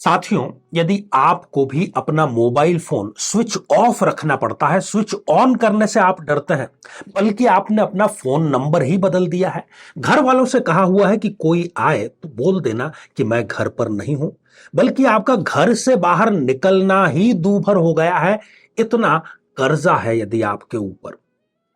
साथियों, यदि आपको भी अपना मोबाइल फोन स्विच ऑफ रखना पड़ता है, स्विच ऑन करने से आप डरते हैं, बल्कि आपने अपना फोन नंबर ही बदल दिया है। घर वालों से कहा हुआ है कि कोई आए तो बोल देना कि मैं घर पर नहीं हूं, बल्कि आपका घर से बाहर निकलना ही दूभर हो गया है। इतना कर्जा है यदि आपके ऊपर,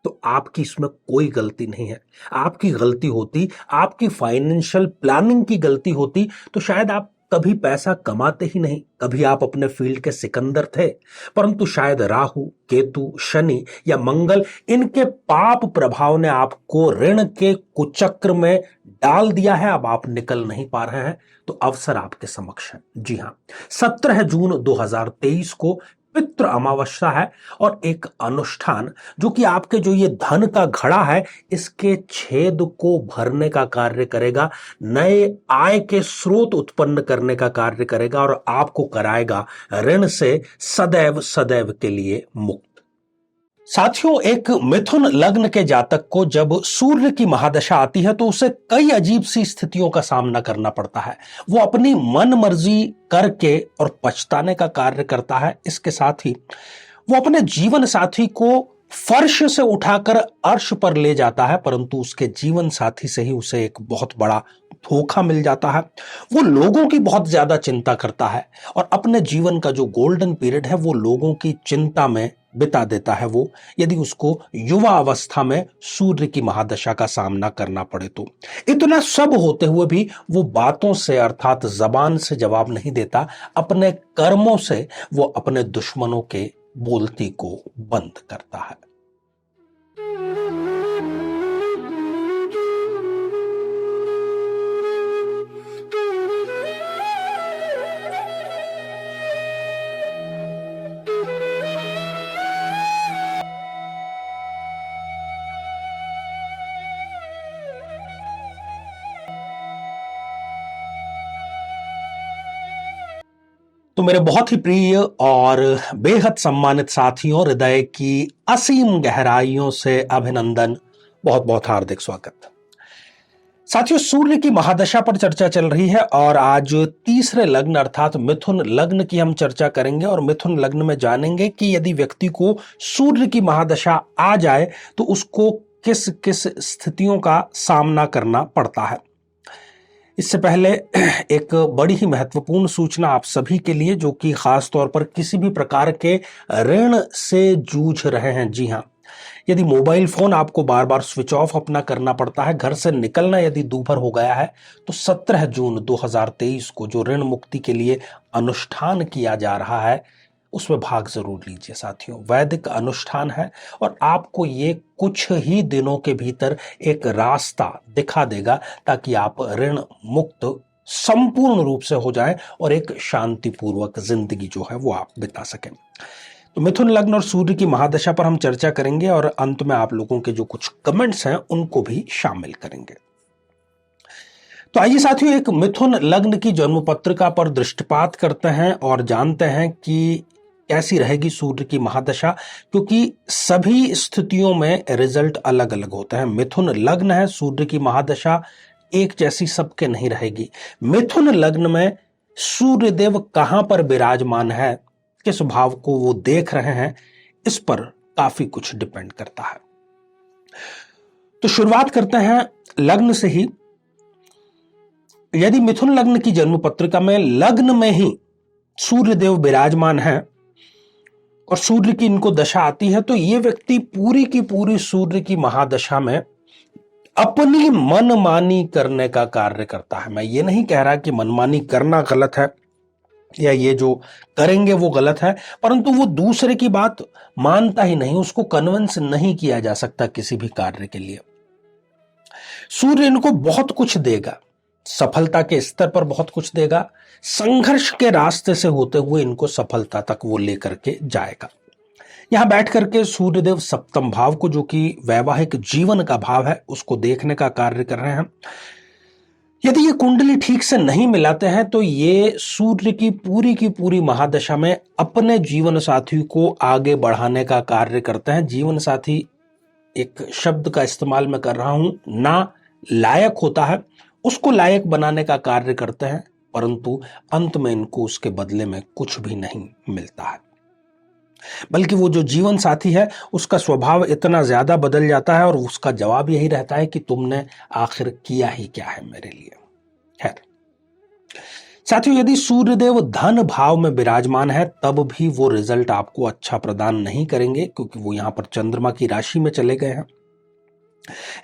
तो आपकी इसमें कोई गलती नहीं है। आपकी गलती होती, आपकी फाइनेंशियल प्लानिंग की गलती होती, तो शायद आप कभी पैसा कमाते ही नहीं। कभी आप अपने फील्ड के सिकंदर थे, परंतु शायद राहु, केतु, शनि या मंगल, इनके पाप प्रभाव ने आपको ऋण के कुचक्र में डाल दिया है। अब आप निकल नहीं पा रहे हैं, तो अवसर आपके समक्ष है। जी हां, 17 जून 2023 को पितृ अमावस्या है और एक अनुष्ठान जो कि आपके जो ये धन का घड़ा है, इसके छेद को भरने का कार्य करेगा, नए आय के स्रोत उत्पन्न करने का कार्य करेगा और आपको कराएगा ऋण से सदैव सदैव के लिए मुक्त। साथियों, एक मिथुन लग्न के जातक को जब सूर्य की महादशा आती है तो उसे कई अजीब सी स्थितियों का सामना करना पड़ता है। वो अपनी मन मर्जी करके और पछताने का कार्य करता है। इसके साथ ही वो अपने जीवन साथी को फर्श से उठाकर अर्श पर ले जाता है, परंतु उसके जीवन साथी से ही उसे एक बहुत बड़ा धोखा मिल जाता है। वो लोगों की बहुत ज्यादा चिंता करता है और अपने जीवन का जो गोल्डन पीरियड है वो लोगों की चिंता में बिता देता है। वो यदि उसको युवा अवस्था में सूर्य की महादशा का सामना करना पड़े तो इतना सब होते हुए भी वो बातों से अर्थात जबान से जवाब नहीं देता, अपने कर्मों से वो अपने दुश्मनों के बोलती को बंद करता है। तो मेरे बहुत ही प्रिय और बेहद सम्मानित साथियों, हृदय की असीम गहराइयों से अभिनंदन, बहुत बहुत हार्दिक स्वागत। साथियों, सूर्य की महादशा पर चर्चा चल रही है और आज तीसरे लग्न अर्थात मिथुन लग्न की हम चर्चा करेंगे और मिथुन लग्न में जानेंगे कि यदि व्यक्ति को सूर्य की महादशा आ जाए तो उसको किस किस स्थितियों का सामना करना पड़ता है। इससे पहले एक बड़ी ही महत्वपूर्ण सूचना आप सभी के लिए, जो कि खास तौर पर किसी भी प्रकार के ऋण से जूझ रहे हैं। जी हां, यदि मोबाइल फोन आपको बार बार स्विच ऑफ अपना करना पड़ता है, घर से निकलना यदि दूभर हो गया है, तो 17 जून 2023 को जो ऋण मुक्ति के लिए अनुष्ठान किया जा रहा है उसमें भाग जरूर लीजिए। साथियों, वैदिक अनुष्ठान है और आपको ये कुछ ही दिनों के भीतर एक रास्ता दिखा देगा ताकि आप ऋण मुक्त संपूर्ण रूप से हो जाएं और एक शांतिपूर्वक जिंदगी जो है वो आप बिता सकें। तो मिथुन लग्न और सूर्य की महादशा पर हम चर्चा करेंगे और अंत में आप लोगों के जो कुछ कमेंट्स हैं उनको भी शामिल करेंगे। तो आइए साथियों, एक मिथुन लग्न की जन्म पत्रिका पर दृष्टिपात करते हैं और जानते हैं कि कैसी रहेगी सूर्य की महादशा, क्योंकि सभी स्थितियों में रिजल्ट अलग अलग होते हैं। मिथुन लग्न है, सूर्य की महादशा एक जैसी सबके नहीं रहेगी। मिथुन लग्न में सूर्यदेव कहां पर विराजमान है, किस भाव को वो देख रहे हैं, इस पर काफी कुछ डिपेंड करता है। तो शुरुआत करते हैं लग्न से ही। यदि मिथुन लग्न की जन्म पत्रिका में लग्न में ही सूर्यदेव विराजमान है और सूर्य की इनको दशा आती है, तो ये व्यक्ति पूरी की पूरी सूर्य की महादशा में अपनी मनमानी करने का कार्य करता है। मैं ये नहीं कह रहा कि मनमानी करना गलत है या ये जो करेंगे वो गलत है, परंतु वो दूसरे की बात मानता ही नहीं, उसको कन्विंस नहीं किया जा सकता किसी भी कार्य के लिए। सूर्य इनको बहुत कुछ देगा, सफलता के स्तर पर बहुत कुछ देगा, संघर्ष के रास्ते से होते हुए इनको सफलता तक वो लेकर के जाएगा। यहां बैठ करके सूर्यदेव सप्तम भाव को, जो कि वैवाहिक जीवन का भाव है, उसको देखने का कार्य कर रहे हैं। यदि ये कुंडली ठीक से नहीं मिलाते हैं तो ये सूर्य की पूरी महादशा में अपने जीवन साथी को आगे बढ़ाने का कार्य करते हैं। जीवन साथी एक शब्द का इस्तेमाल मैं कर रहा हूं, ना लायक होता है, उसको लायक बनाने का कार्य करते हैं। परंतु अंत में इनको उसके बदले में कुछ भी नहीं मिलता है, बल्कि वो जो जीवन साथी है उसका स्वभाव इतना ज्यादा बदल जाता है और उसका जवाब यही रहता है कि तुमने आखिर किया ही क्या है मेरे लिए। खैर साथियों, यदि सूर्यदेव धन भाव में विराजमान है तब भी वो रिजल्ट आपको अच्छा प्रदान नहीं करेंगे, क्योंकि वो यहां पर चंद्रमा की राशि में चले गए हैं।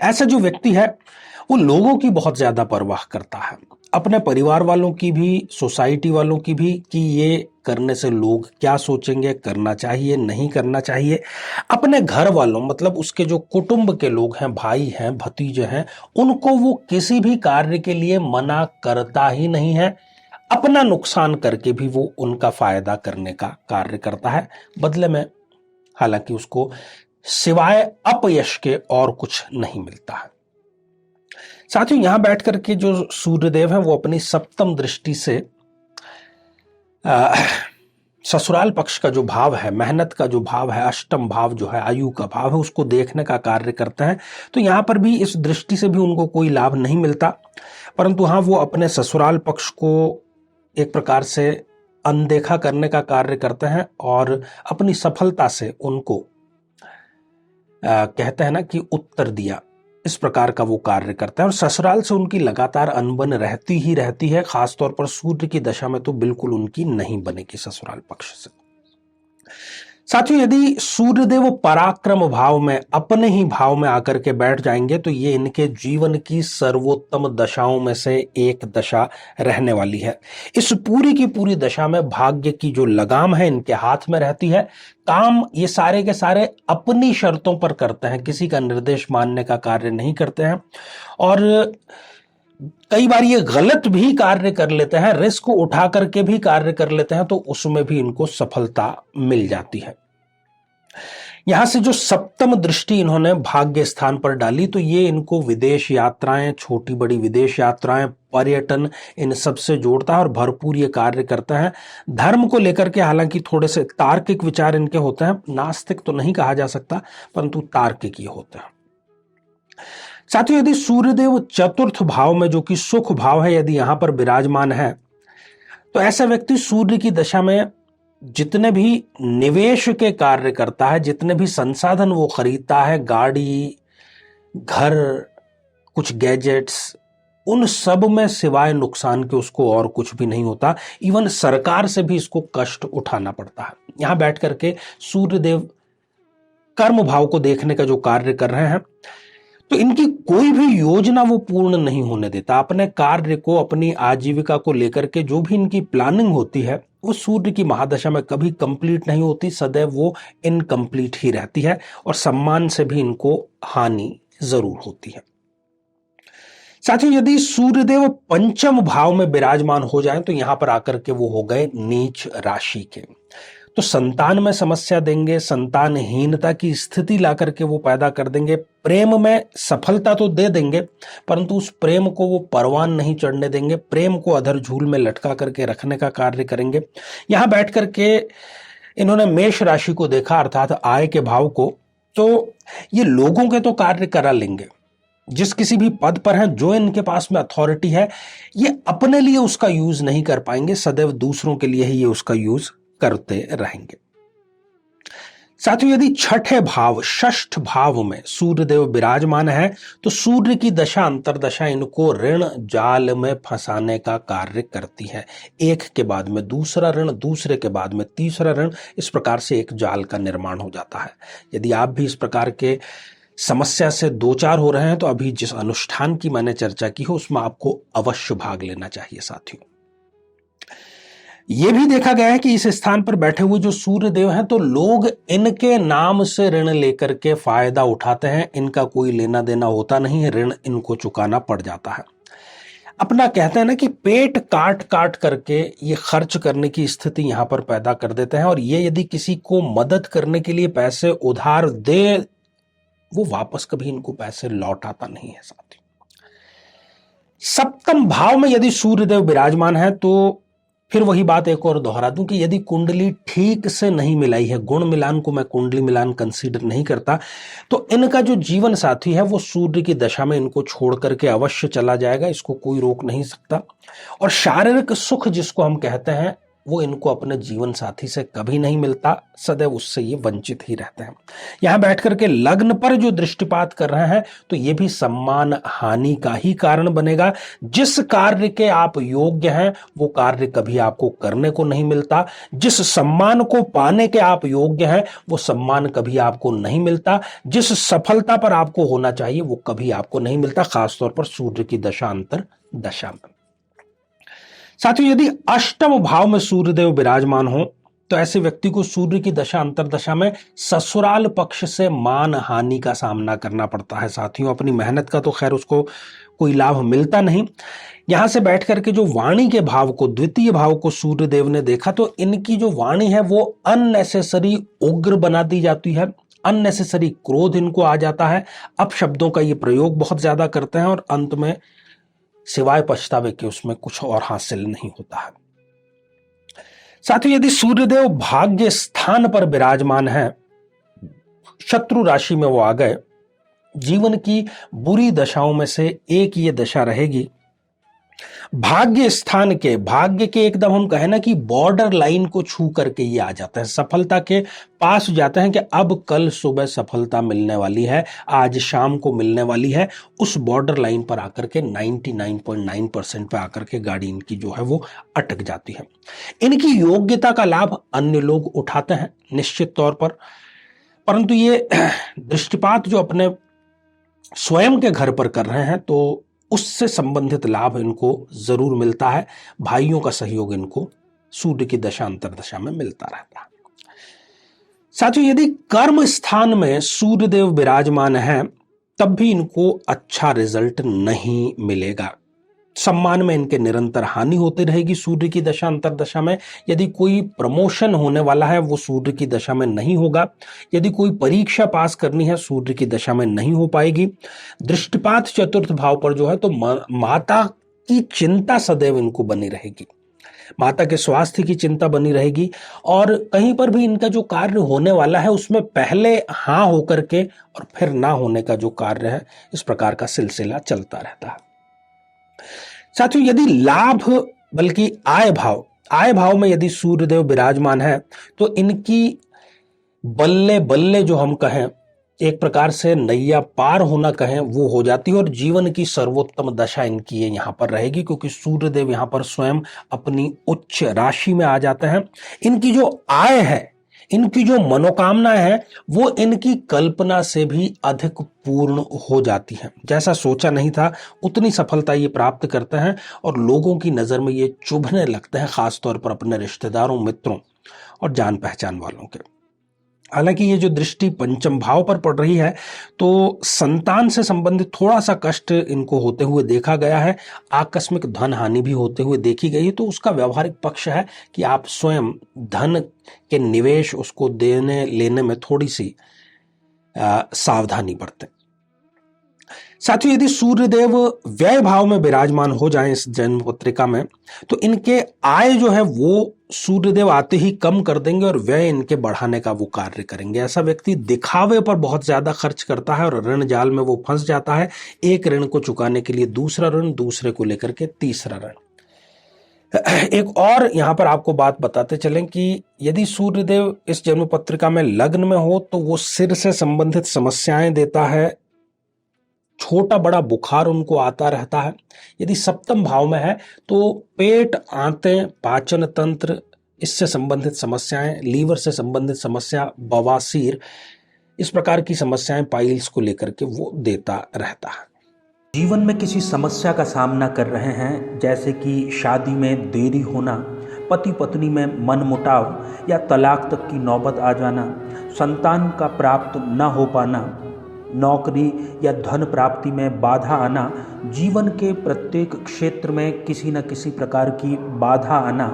ऐसा जो व्यक्ति है वो लोगों की बहुत ज्यादा परवाह करता है, अपने परिवार वालों की भी, सोसाइटी वालों की भी, कि ये करने से लोग क्या सोचेंगे, करना चाहिए नहीं करना चाहिए। अपने घर वालों मतलब उसके जो कुटुंब के लोग हैं, भाई हैं, भतीजे हैं, उनको वो किसी भी कार्य के लिए मना करता ही नहीं है। अपना नुकसान करके भी वो उनका फायदा करने का कार्य करता है, बदले में हालांकि उसको सिवाय अपयश के और कुछ नहीं मिलता है। साथियों, यहां बैठ करके जो सूर्यदेव है वो अपनी सप्तम दृष्टि से ससुराल पक्ष का जो भाव है, मेहनत का जो भाव है, अष्टम भाव जो है, आयु का भाव है, उसको देखने का कार्य करते हैं। तो यहां पर भी इस दृष्टि से भी उनको कोई लाभ नहीं मिलता, परंतु हाँ वो अपने ससुराल पक्ष को एक प्रकार से अनदेखा करने का कार्य करते हैं और अपनी सफलता से उनको कहते हैं ना कि उत्तर दिया, इस प्रकार का वो कार्य करते हैं। और ससुराल से उनकी लगातार अनबन रहती ही रहती है, खासतौर पर सूर्य की दशा में तो बिल्कुल उनकी नहीं बनेगी ससुराल पक्ष से। साथियों, यदि सूर्यदेव पराक्रम भाव में, अपने ही भाव में आकर के बैठ जाएंगे तो ये इनके जीवन की सर्वोत्तम दशाओं में से एक दशा रहने वाली है। इस पूरी की पूरी दशा में भाग्य की जो लगाम है इनके हाथ में रहती है। काम ये सारे के सारे अपनी शर्तों पर करते हैं, किसी का निर्देश मानने का कार्य नहीं करते हैं, और कई बार ये गलत भी कार्य कर लेते हैं, रिस्क उठा करके भी कार्य कर लेते हैं, तो उसमें भी इनको सफलता मिल जाती है। यहां से जो सप्तम दृष्टि इन्होंने भाग्य स्थान पर डाली तो ये इनको विदेश यात्राएं, छोटी बड़ी विदेश यात्राएं, पर्यटन, इन सब से जोड़ता है और भरपूर ये कार्य करता है। धर्म को लेकर के हालांकि थोड़े से तार्किक विचार इनके होते हैं, नास्तिक तो नहीं कहा जा सकता परंतु तार्किक ही होते हैं। साथियों, यदि सूर्यदेव चतुर्थ भाव में जो कि सुख भाव है यदि यहां पर विराजमान है तो ऐसा व्यक्ति सूर्य की दशा में जितने भी निवेश के कार्य करता है, जितने भी संसाधन वो खरीदता है, गाड़ी, घर, कुछ गैजेट्स, उन सब में सिवाय नुकसान के उसको और कुछ भी नहीं होता। इवन सरकार से भी इसको कष्ट उठाना पड़ता है। यहां बैठ करके सूर्यदेव कर्म भाव को देखने का जो कार्य कर रहे हैं तो इनकी कोई भी योजना वो पूर्ण नहीं होने देता। अपने कार्य को, अपनी आजीविका को लेकर के जो भी इनकी प्लानिंग होती है वो सूर्य की महादशा में कभी कंप्लीट नहीं होती, सदैव वो इनकम्प्लीट ही रहती है और सम्मान से भी इनको हानि जरूर होती है। साथियों, यदि सूर्यदेव पंचम भाव में विराजमान हो जाए तो यहां पर आकर के वो हो गए नीच राशि के, तो संतान में समस्या देंगे, संतानहीनता की स्थिति ला करके वो पैदा कर देंगे। प्रेम में सफलता तो दे देंगे परंतु उस प्रेम को वो परवान नहीं चढ़ने देंगे, प्रेम को अधर झूल में लटका करके रखने का कार्य करेंगे। यहां बैठ करके इन्होंने मेष राशि को देखा, अर्थात आय के भाव को, तो ये लोगों के तो कार्य करा लेंगे, जिस किसी भी पद पर हैं, जो इनके पास में अथॉरिटी है, ये अपने लिए उसका यूज नहीं कर पाएंगे, सदैव दूसरों के लिए ही ये उसका यूज करते रहेंगे। साथियों, यदि छठे भाव, षष्ठ भाव में सूर्यदेव विराजमान है तो सूर्य की दशा, अंतरदशा इनको ऋण जाल में फंसाने का कार्य करती है। एक के बाद में दूसरा ऋण, दूसरे के बाद में तीसरा ऋण, इस प्रकार से एक जाल का निर्माण हो जाता है। यदि आप भी इस प्रकार के समस्या से दो चार हो रहे हैं तो अभी जिस अनुष्ठान की मैंने चर्चा की हो उसमें आपको अवश्य भाग लेना चाहिए। साथियों, यह भी देखा गया है कि इस स्थान पर बैठे हुए जो सूर्य देव हैं तो लोग इनके नाम से ऋण लेकर के फायदा उठाते हैं, इनका कोई लेना देना होता नहीं है, ऋण इनको चुकाना पड़ जाता है। अपना कहते हैं ना कि पेट काट काट करके ये खर्च करने की स्थिति यहां पर पैदा कर देते हैं, और ये यदि किसी को मदद करने के लिए पैसे उधार दे वो वापस कभी इनको पैसे लौट आता नहीं है। साथी, सप्तम भाव में यदि सूर्यदेव विराजमान है तो फिर वही बात एक और दोहरा दूं कि यदि कुंडली ठीक से नहीं मिलाई है, गुण मिलान को मैं कुंडली मिलान कंसीडर नहीं करता, तो इनका जो जीवन साथी है वो सूर्य की दशा में इनको छोड़ करके अवश्य चला जाएगा, इसको कोई रोक नहीं सकता। और शारीरिक सुख जिसको हम कहते हैं वो इनको अपने जीवन साथी से कभी नहीं मिलता, सदैव उससे ये वंचित ही रहते हैं। यहां बैठ करके लग्न पर जो दृष्टिपात कर रहे हैं तो ये भी सम्मान हानि का ही कारण बनेगा। जिस कार्य के आप योग्य हैं वो कार्य कभी आपको करने को नहीं मिलता, जिस सम्मान को पाने के आप योग्य हैं वो सम्मान कभी आपको नहीं मिलता, जिस सफलता पर आपको होना चाहिए वो कभी आपको नहीं मिलता, खासतौर पर सूर्य की दशा अंतर दशा में। साथियों, यदि अष्टम भाव में सूर्यदेव विराजमान हो तो ऐसे व्यक्ति को सूर्य की दशा अंतरदशा में ससुराल पक्ष से मान हानि का सामना करना पड़ता है। साथियों, अपनी मेहनत का तो खैर उसको कोई लाभ मिलता नहीं। यहां से बैठ करके जो वाणी के भाव को, द्वितीय भाव को सूर्यदेव ने देखा तो इनकी जो वाणी है वो अननेसेसरी उग्र बना दी जाती है, अननेसेसरी क्रोध इनको आ जाता है, अपशब्दों का ये प्रयोग बहुत ज्यादा करते हैं और अंत में सिवाय पछतावे के उसमें कुछ और हासिल नहीं होता है। साथियों, यदि सूर्यदेव भाग्य स्थान पर विराजमान है, शत्रु राशि में वो आ गए, जीवन की बुरी दशाओं में से एक ये दशा रहेगी। भाग्य स्थान के, भाग्य के एकदम हम कहें ना कि बॉर्डर लाइन को छू करके ये आ जाते हैं, सफलता के पास जाते हैं कि अब कल सुबह सफलता मिलने वाली है, आज शाम को मिलने वाली है। उस बॉर्डर लाइन पर आकर के 99.9% पे आकर के गाड़ी इनकी जो है वो अटक जाती है। इनकी योग्यता का लाभ अन्य लोग उठाते हैं निश्चित तौर पर, परंतु ये दृष्टिपात जो अपने स्वयं के घर पर कर रहे हैं तो उससे संबंधित लाभ इनको जरूर मिलता है। भाइयों का सहयोग इनको सूर्य की दशा अंतरदशा में मिलता रहता है। साथियों, यदि कर्म स्थान में सूर्यदेव विराजमान है तब भी इनको अच्छा रिजल्ट नहीं मिलेगा। सम्मान में इनके निरंतर हानि होती रहेगी सूर्य की दशा अंतरदशा में। यदि कोई प्रमोशन होने वाला है वो सूर्य की दशा में नहीं होगा। यदि कोई परीक्षा पास करनी है सूर्य की दशा में नहीं हो पाएगी। दृष्टिपात चतुर्थ भाव पर जो है तो माता की चिंता सदैव इनको बनी रहेगी, माता के स्वास्थ्य की चिंता बनी रहेगी और कहीं पर भी इनका जो कार्य होने वाला है उसमें पहले हाँ होकर के और फिर ना होने का जो कार्य है, इस प्रकार का सिलसिला चलता रहता है। साथियों, यदि लाभ बल्कि आय भाव में यदि सूर्यदेव विराजमान है तो इनकी बल्ले बल्ले जो हम कहें, एक प्रकार से नैया पार होना कहें, वो हो जाती है और जीवन की सर्वोत्तम दशा इनकी ये यहां पर रहेगी, क्योंकि सूर्यदेव यहां पर स्वयं अपनी उच्च राशि में आ जाते हैं। इनकी जो आय है, इनकी जो मनोकामना है वो इनकी कल्पना से भी अधिक पूर्ण हो जाती है। जैसा सोचा नहीं था उतनी सफलता ये प्राप्त करते हैं और लोगों की नजर में ये चुभने लगते हैं, खासतौर पर अपने रिश्तेदारों, मित्रों और जान पहचान वालों के। हालांकि ये जो दृष्टि पंचम भाव पर पड़ रही है तो संतान से संबंधित थोड़ा सा कष्ट इनको होते हुए देखा गया है, आकस्मिक धन हानि भी होते हुए देखी गई है। तो उसका व्यवहारिक पक्ष है कि आप स्वयं धन के निवेश उसको देने लेने में थोड़ी सी सावधानी बरतें। साथियों, यदि सूर्यदेव व्यय भाव में विराजमान हो जाएं इस जन्म पत्रिका में तो इनके आय जो है वो सूर्यदेव आते ही कम कर देंगे और व्यय इनके बढ़ाने का वो कार्य करेंगे। ऐसा व्यक्ति दिखावे पर बहुत ज्यादा खर्च करता है और ऋण जाल में वो फंस जाता है। एक ऋण को चुकाने के लिए दूसरा ऋण, दूसरे को लेकर के तीसरा ऋण। एक और यहां पर आपको बात बताते चलें कि यदि सूर्यदेव इस जन्म पत्रिका में लग्न में हो तो वो सिर से संबंधित समस्याएं देता है, छोटा बड़ा बुखार उनको आता रहता है। यदि सप्तम भाव में है तो पेट, आंतें, पाचन तंत्र, इससे संबंधित समस्याएं, लीवर से संबंधित समस्या, बवासीर, इस प्रकार की समस्याएं पाइल्स को लेकर के वो देता रहता है। जीवन में किसी समस्या का सामना कर रहे हैं, जैसे कि शादी में देरी होना, पति पत्नी में मनमुटाव या तलाक तक की नौबत आ जाना, संतान का प्राप्त न हो पाना, नौकरी या धन प्राप्ति में बाधा आना, जीवन के प्रत्येक क्षेत्र में किसी न किसी प्रकार की बाधा आना,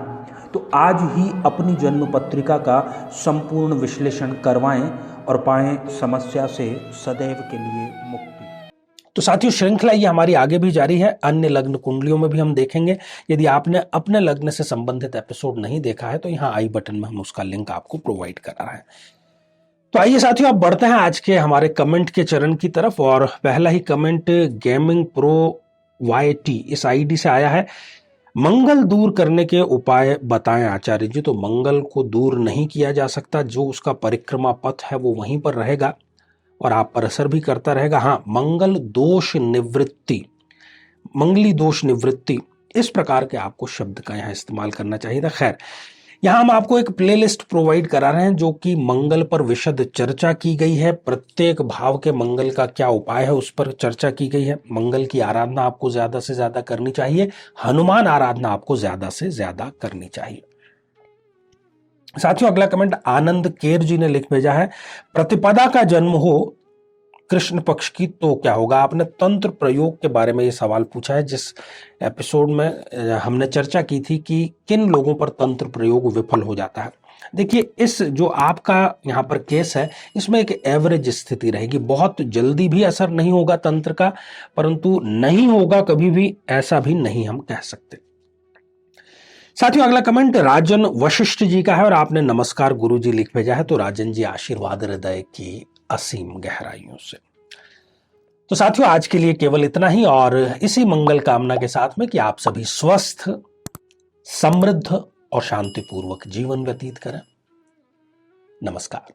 तो आज ही अपनी जन्म पत्रिका का संपूर्ण विश्लेषण करवाएं और पाएं समस्या से सदैव के लिए मुक्ति। तो साथियों, श्रृंखला ये हमारी आगे भी जारी है, अन्य लग्न कुंडलियों में भी हम देखेंगे। यदि आपने अपने लग्न से संबंधित एपिसोड नहीं देखा है तो यहाँ आई बटन में हम उसका लिंक आपको प्रोवाइड करा रहे हैं। तो आइए साथियों, अब बढ़ते हैं आज के हमारे कमेंट के चरण की तरफ। और पहला ही कमेंट गेमिंग प्रो YT इस आईडी से आया है। मंगल दूर करने के उपाय बताएं आचार्य जी। तो मंगल को दूर नहीं किया जा सकता, जो उसका परिक्रमा पथ है वो वहीं पर रहेगा और आप पर असर भी करता रहेगा। हाँ, मंगल दोष निवृत्ति, मंगली दोष निवृत्ति, इस प्रकार के आपको शब्द का यहाँ इस्तेमाल करना चाहिए था। खैर, यहाँ हम आपको एक प्लेलिस्ट प्रोवाइड करा रहे हैं जो कि मंगल पर विशद चर्चा की गई है। प्रत्येक भाव के मंगल का क्या उपाय है उस पर चर्चा की गई है। मंगल की आराधना आपको ज्यादा से ज्यादा करनी चाहिए, हनुमान आराधना आपको ज्यादा से ज्यादा करनी चाहिए। साथियों, अगला कमेंट आनंद केर जी ने लिख भेजा है। प्रतिपदा का जन्म हो कृष्ण पक्ष की तो क्या होगा। आपने तंत्र प्रयोग के बारे में ये सवाल पूछा है, जिस एपिसोड में हमने चर्चा की थी कि किन लोगों पर तंत्र प्रयोग विफल हो जाता है। देखिए, इस जो आपका यहाँ पर केस है, इसमें एक एवरेज स्थिति रहेगी। बहुत जल्दी भी असर नहीं होगा तंत्र का, परंतु नहीं होगा कभी भी, ऐसा भी नहीं हम कह सकते। साथियों, अगला कमेंट राजन वशिष्ठ जी का है और आपने नमस्कार गुरु जी लिख भेजा है। तो राजन जी, आशीर्वाद हृदय की असीम गहराइयों से। तो साथियों, आज के लिए केवल इतना ही, और इसी मंगल कामना के साथ में कि आप सभी स्वस्थ, समृद्ध और शांतिपूर्वक जीवन व्यतीत करें। नमस्कार।